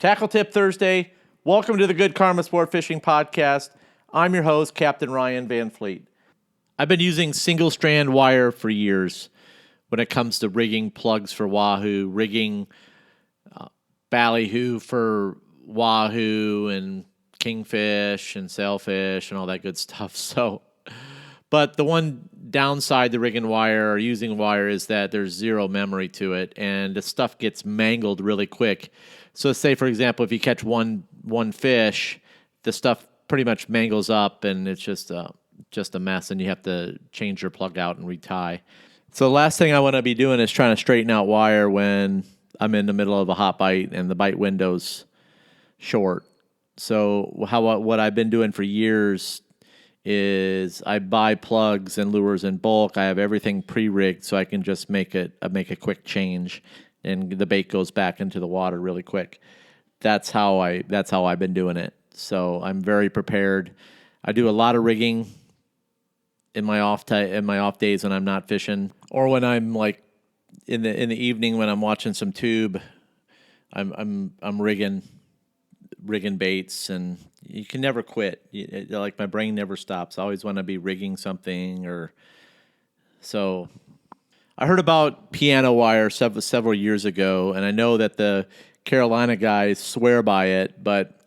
Tackle Tip Thursday. Welcome to the Good Karma Sport Fishing Podcast. I'm your host, Captain Ryan Van Fleet. I've been using single-strand wire for years when it comes to rigging plugs for Wahoo, rigging ballyhoo for Wahoo and kingfish and sailfish and all that good stuff. But the one downside to rigging wire or using wire is that there's zero memory to it, and the stuff gets mangled really quick. So say, for example, if you catch one fish, the stuff pretty much mangles up, and it's just a mess, and you have to change your plug out and retie. So the last thing I want to be doing is trying to straighten out wire when I'm in the middle of a hot bite and the bite window's short. So what I've been doing for years is I buy plugs and lures in bulk. I have everything pre-rigged so I can just make a quick change, and the bait goes back into the water really quick. That's how I've been doing it. So I'm very prepared. I do a lot of rigging in my off days when I'm not fishing, or when I'm like in the evening when I'm watching some tube. I'm rigging baits, and you can never quit. Like, my brain never stops. I always want to be rigging something. So I heard about piano wire several years ago, and I know that the Carolina guys swear by it, but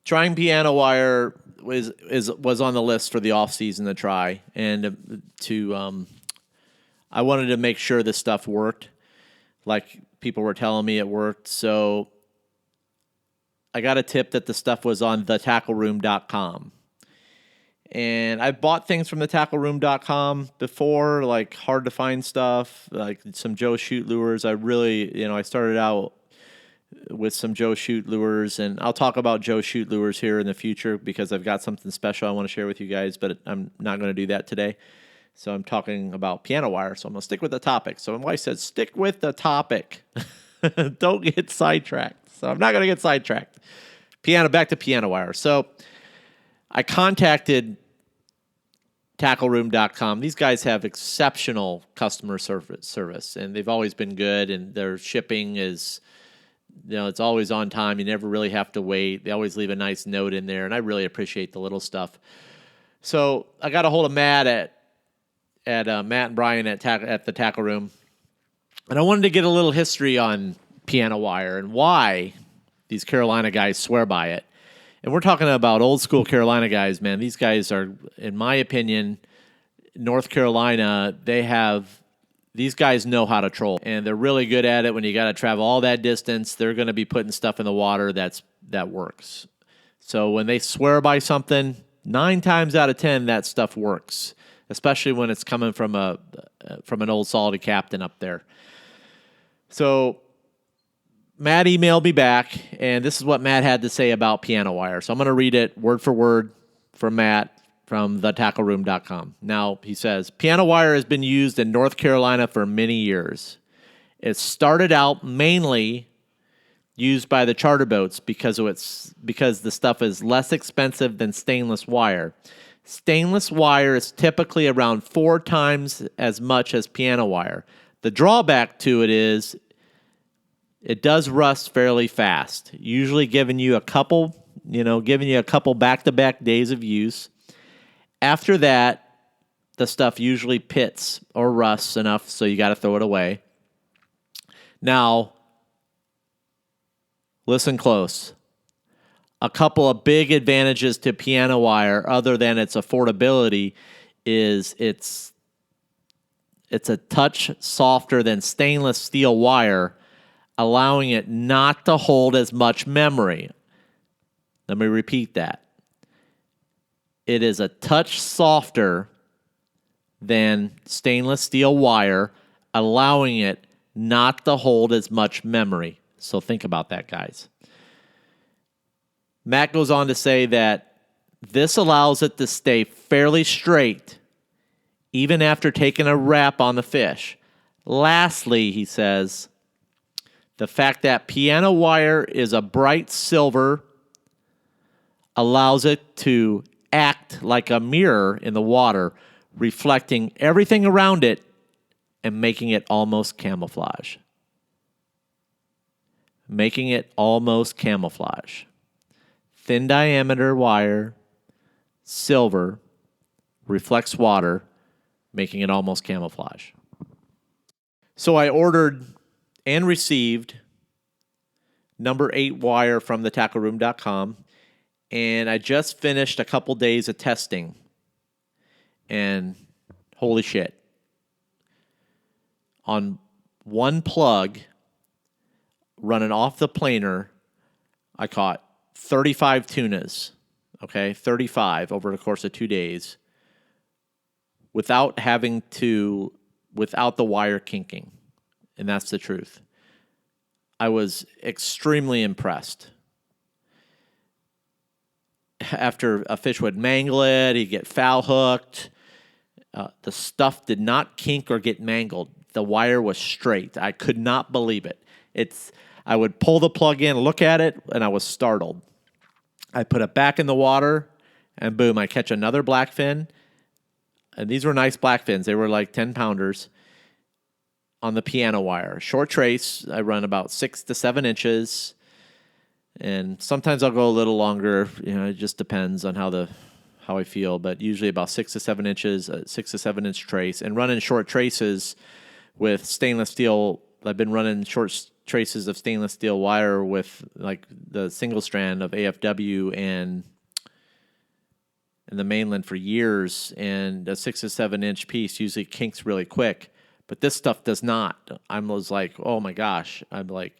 trying piano wire was on the list for the off season to try, and I wanted to make sure this stuff worked, like people were telling me it worked. So I got a tip that the stuff was on thetackleroom.com. And I've bought things from thetackleroom.com before, like hard to find stuff, like some Joe Shoot lures. I started out with some Joe Shoot lures, and I'll talk about Joe Shoot lures here in the future because I've got something special I want to share with you guys, but I'm not going to do that today. So I'm talking about piano wire, so I'm going to stick with the topic. So my wife said, stick with the topic. Don't get sidetracked. So I'm not going to get sidetracked. Back to piano wire. So I contacted tackleroom.com. These guys have exceptional customer service, and they've always been good, and their shipping is, it's always on time. You never really have to wait. They always leave a nice note in there, and I really appreciate the little stuff. So I got a hold of Matt at Matt and Bryan at the Tackle Room, and I wanted to get a little history on piano wire and why these Carolina guys swear by it. And we're talking about old school Carolina guys, man. These guys are, in my opinion, North Carolina, these guys know how to troll, and they're really good at it. When you got to travel all that distance, they're going to be putting stuff in the water that works. So when they swear by something, 9 times out of 10, that stuff works, especially when it's coming from an old salty captain up there. So Matt emailed me back, and this is what Matt had to say about piano wire. So I'm going to read it word for word from Matt from thetackleroom.com. Now, he says, piano wire has been used in North Carolina for many years. It started out mainly used by the charter boats because the stuff is less expensive than stainless wire. Stainless wire is typically around 4 times as much as piano wire. The drawback to it is it does rust fairly fast, usually giving you a couple back-to-back days of use. After that, the stuff usually pits or rusts enough so you got to throw it away. Now, listen close. A couple of big advantages to piano wire, other than its affordability, is it's a touch softer than stainless steel wire, allowing it not to hold as much memory. Let me repeat that. It is a touch softer than stainless steel wire, allowing it not to hold as much memory. So think about that, guys. Matt goes on to say that this allows it to stay fairly straight even after taking a wrap on the fish. Lastly, he says, the fact that piano wire is a bright silver allows it to act like a mirror in the water, reflecting everything around it and making it almost camouflage. making it almost camouflage. Thin diameter wire, silver, reflects water, making it almost camouflage. So I ordered and received number 8 wire from thetackleroom.com, and I just finished a couple days of testing, and holy shit. On one plug running off the planer, I caught 35 tunas, okay, 35 over the course of 2 days without the wire kinking, and that's the truth. I was extremely impressed. After a fish would mangle it, he'd get foul hooked. The stuff did not kink or get mangled. The wire was straight. I could not believe it. I would pull the plug in, look at it, and I was startled. I put it back in the water, and boom, I catch another blackfin. And these were nice blackfins. They were like 10-pounders on the piano wire. Short trace. I run about 6 to 7 inches. And sometimes I'll go a little longer. It just depends on how I feel. But usually about 6 to 7 inches, 6 to 7 inch trace. And running short traces with stainless steel. I've been running short traces of stainless steel wire with like the single strand of AFW and the mainland for years. And a 6 to 7 inch piece usually kinks really quick. But this stuff does not. I was like, oh my gosh. I'm like,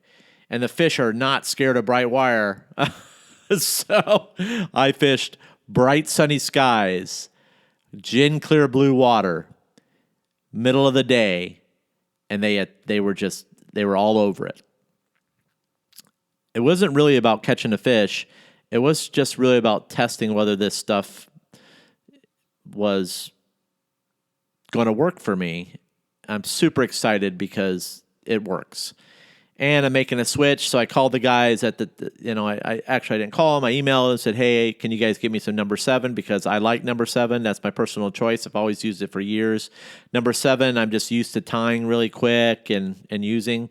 and the fish are not scared of bright wire. So I fished bright sunny skies, gin clear blue water, middle of the day, and they were all over it. It wasn't really about catching a fish. It was just really about testing whether this stuff was going to work for me. I'm super excited because it works. And I'm making a switch, so I called the guys at I didn't call them. I emailed and said, hey, can you guys give me some number 7? Because I like number 7. That's my personal choice. I've always used it for years. Number 7, I'm just used to tying really quick and using.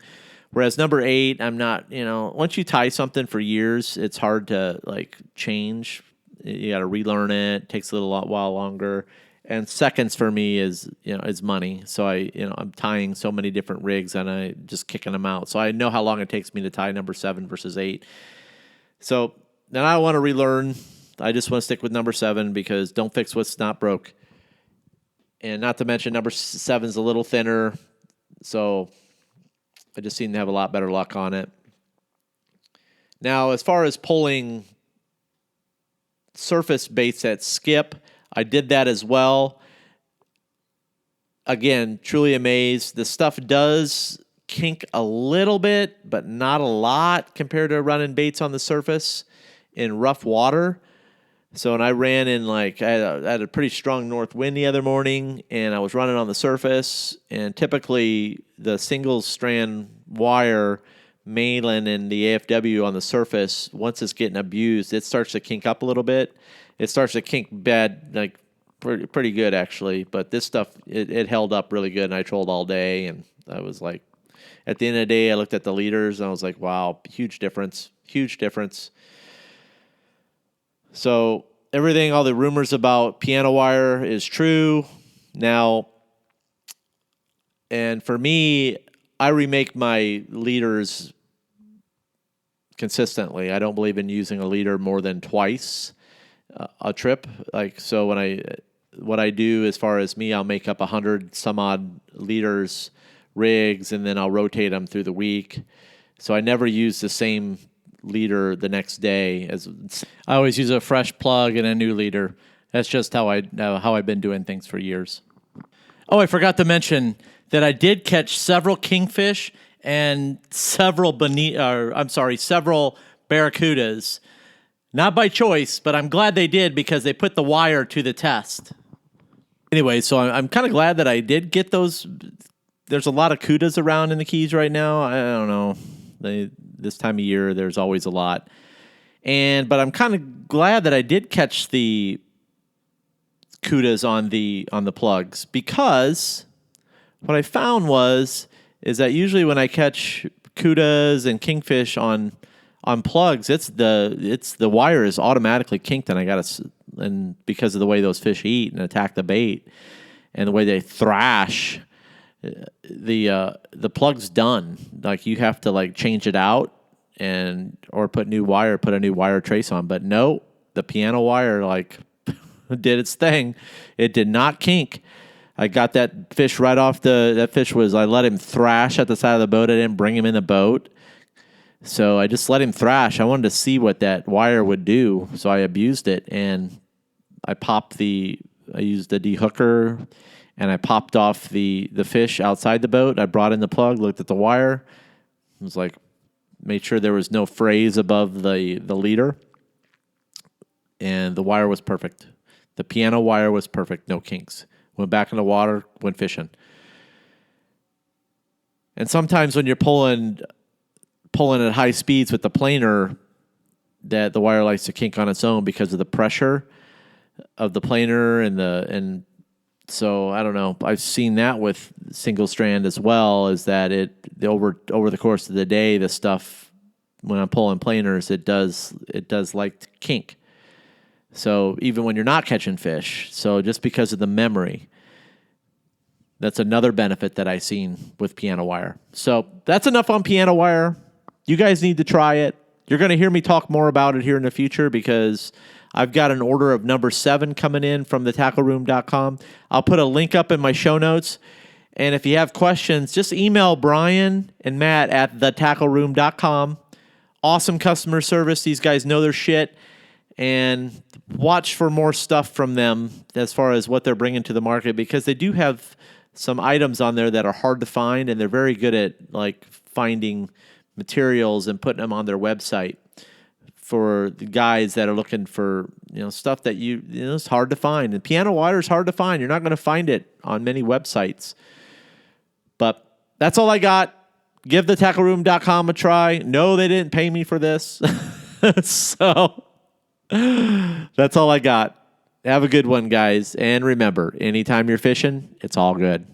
Whereas number 8, I'm not, once you tie something for years, it's hard to, change. You got to relearn it. It takes a while longer. And seconds for me is money. So I'm tying so many different rigs and I just kicking them out. So I know how long it takes me to tie number 7 versus 8. So now I want to relearn. I just want to stick with number 7 because don't fix what's not broke. And not to mention number 7 is a little thinner. So I just seem to have a lot better luck on it. Now, as far as pulling surface baits that skip, I did that as well. Again, truly amazed. The stuff does kink a little bit, but not a lot compared to running baits on the surface in rough water. So when I ran in, I had a pretty strong north wind the other morning, and I was running on the surface, and typically the single strand wire mainland and the AFW on the surface, once it's getting abused, it starts to kink up a little bit. It starts to kink bad, pretty good actually. But this stuff, it held up really good, and I trolled all day. And I was like, at the end of the day, I looked at the leaders, and I was like, wow, huge difference. So everything, all the rumors about piano wire is true now. And for me, I remake my leaders consistently. I don't believe in using a leader more than twice a trip. So what I do as far as me, I'll make up 100 some odd leaders, rigs, and then I'll rotate them through the week. So I never use the same leader the next day. I always use a fresh plug and a new leader. That's just how I've been doing things for years. Oh, I forgot to mention that I did catch several kingfish and several barracudas. Not by choice, but I'm glad they did because they put the wire to the test. Anyway, so I'm kind of glad that I did get those. There's a lot of cudas around in the Keys right now. I don't know. This time of year, there's always a lot. But I'm kind of glad that I did catch the cudas on the plugs, because what I found is that usually when I catch barracudas and kingfish on plugs, it's the wire is automatically kinked, and because of the way those fish eat and attack the bait and the way they thrash, the plug's done. Like you have to like change it out or put a new wire trace on. But no, the piano wire like did its thing. It did not kink. I got that fish right off I let him thrash at the side of the boat. I didn't bring him in the boat. So I just let him thrash. I wanted to see what that wire would do. So I abused it, and I used a dehooker, and I popped off the fish outside the boat. I brought in the plug, looked at the wire. It was like, made sure there was no frays above the leader. And the wire was perfect. The piano wire was perfect, no kinks. Went back in the water, went fishing. And sometimes when you're pulling at high speeds with the planer, that the wire likes to kink on its own because of the pressure of the planer and so I don't know. I've seen that with single strand as well, is that over the course of the day, the stuff when I'm pulling planers, it does like to kink. So even when you're not catching fish, so just because of the memory, that's another benefit that I've seen with piano wire. So that's enough on piano wire. You guys need to try it. You're going to hear me talk more about it here in the future because I've got an order of number 7 coming in from thetackleroom.com. I'll put a link up in my show notes. And if you have questions, just email Bryan and Matt at thetackleroom.com. Awesome customer service. These guys know their shit. And watch for more stuff from them as far as what they're bringing to the market, because they do have some items on there that are hard to find, and they're very good at like finding materials and putting them on their website for the guys that are looking for, stuff that it's hard to find. And piano wire is hard to find. You're not going to find it on many websites. But that's all I got. Give thetackleroom.com a try. No, they didn't pay me for this. So that's all I got. Have a good one, guys. And remember, anytime you're fishing, it's all good.